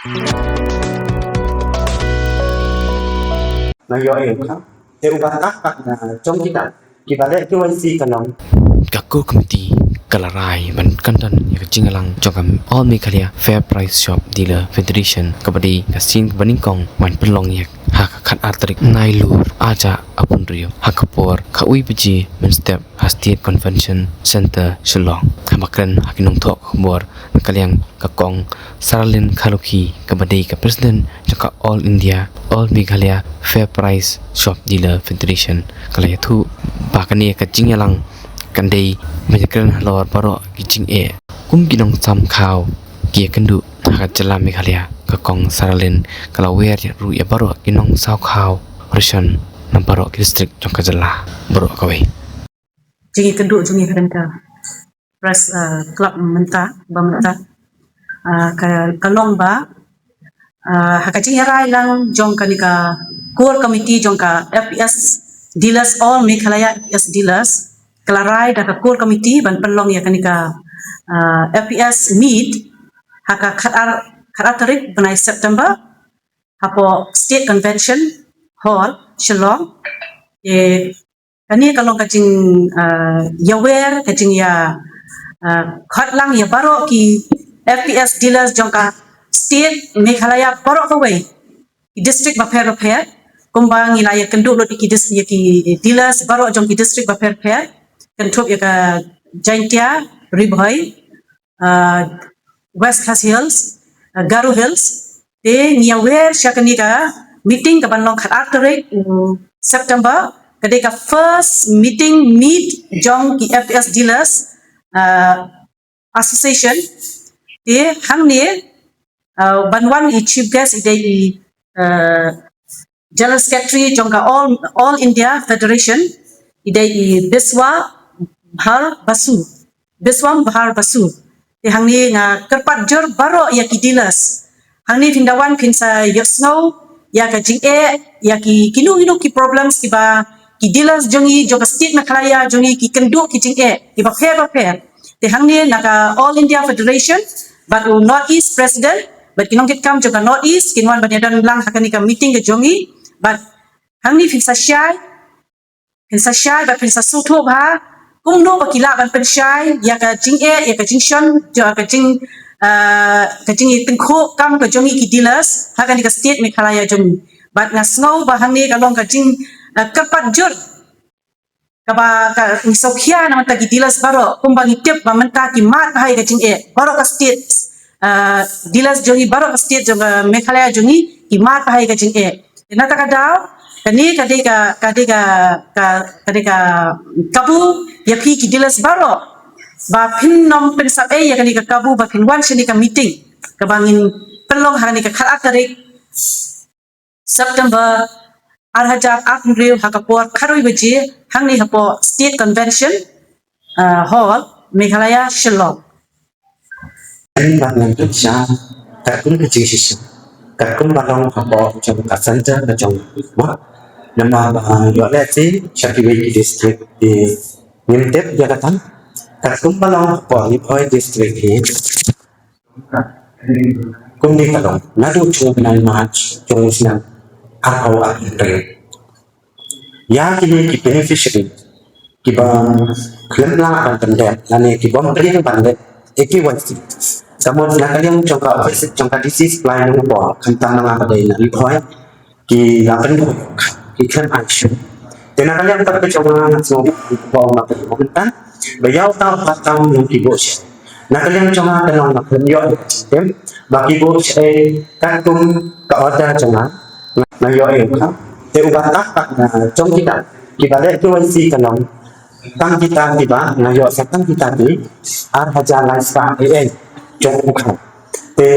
Ngayon kan, ubah tapak na trong kita lihat KYC kanong Kakku komiti kalarai man kantan ya jingalang jogam all Meghalaya Fair Price Shop Dealer Federation kabadi kasin baningkong man pelong yak hak khat atrik nailur aja apun rio hakapor kaui beji man step Hastiat Convention Center Shillong hamakan hakinong thok bor kaliang kakong Saralin Khaluki kabadi ka president jaka All India All Meghalaya Fair Price Shop Dealer Federation kalaya thu bakani ka jingalang kan day menyekan lor baro kicing kum ginong sam khao kia kendu hakat jala Meghalaya kakong Saralin kalau wer ru ya baro ginong sao khao rishon nam baro district jong kajala baro kawe jingi kendu jingi kadangka pres klub menta bamenta kalong ba hakajing yarai lang jong kanika core committee jong ka FPS dealers all Meghalaya FPS dealers kelarai dah core committee ban pelong ya kanika FPS meet haka khat tarik benai September hapo state convention hall Shillong kani kalong kajing yawer kajing ya khat lang ya baro ki FPS dealers jongka state Meghalaya baro kawai district baper kumbang ilaya kendu lo ki dealers baro jong ki district baper kentup ya ka Jaintia Ribhoi West Khas Hills Garu Hills te nyawer syakani ka meeting ka banlong khat arterik September kadeka first meet jong ki FPS dealers association te hangne banwan i chief guest idai general secretary jong ka all India Federation idai Biswam Bahar Basu te hangni nga kerpat jor baro ya ki dealers hangni pindawan pinsa yosno ya ka jing ya ki kinu ki problems ki ba ki dealers jongi joka state Meghalaya jongi ki kendu ki jing ki ba fair te hangni naka all India Federation but North East president but kinong kit kam joka North East kinwan banyadan lang hakani ka meeting ke jongi but hangni pinsa syai ba pinsa sutu ba kumno bakila ban pensyai ya ka jing ya ka jingshon ja ka jing tengko kam ka jongi ki dealers hakan ka state Meghalaya jongi bat ngasngau bahang ni kalong ka jing kerpat jur ka ba ka misokhia na mata ki dealers baro kumbang itip ba menta ki mat hai ka jing baro ka state dealers jongi baro ka state jong Meghalaya jongi ki mat hai ka jing nata ka daw kani kadeka kabu yakhi ki dealers baro ba pin nom pensap ya kani ka kabu ba pin wan shani ka meeting ka bangin pelong harani ka khat tarik September arhajak April hakapor kharoi beji hangni hapo state convention hall Meghalaya Shillong bangan kerja takun kecil sisa takun balong hapo jong ka center ka jong nama yo le si Shakiwei district di Nimtep Jakarta takun balong hapo ni Phoi district hi kum ni kalong nadu chung nai march chung siang atau April ya kini ki beneficiary ki ba klem la ban pendek lani ki bom bring ban le eki wansi samon na kaliang chongka office chongka disease plan no bo kantang na badai na Phoi ki la pen ki kan action tena kaliang pat pe chongka so bo ma pe momentan bayau ta patang yung ki bos na kaliang chongka kanong na yo tem ba ki bos katung ka order chongka na yo ka te ubah tapak na trong kita lihat KYC kanong tang kita tiba na yo sa tang kita ni arhaja lifestyle trong ukha te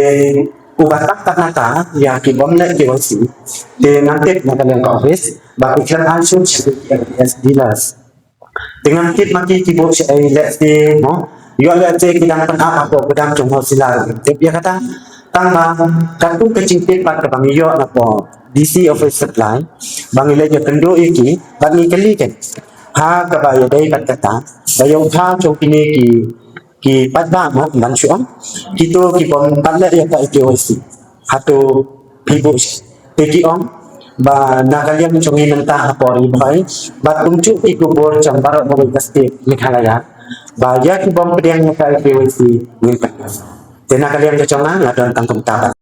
ubah tapak na ta ya ki bom le KYC te nanti na kaliang ka office ba ki kan also as dealers dengan kit maki ki bos let's say no yo let's say kita pan apa pedang trong sila te dia kata tang ba katu kecing te pat ka bang yo na po DC office supply bang ile je kendo iki bang ni kali kan ha ka ba ya dai kat kata bayo tha cho kini ki pat ba ma ban chuang ki to ki pom pat le ya ka KYC atau ibu pergi om ba nagaliam chongi nanta apori bhai ba tungchu ki kubur chambar mobil kasti Meghalaya ba ya ki bom pediang ka KYC ni kan tena kalian ke chonga ngadon tangkum tabat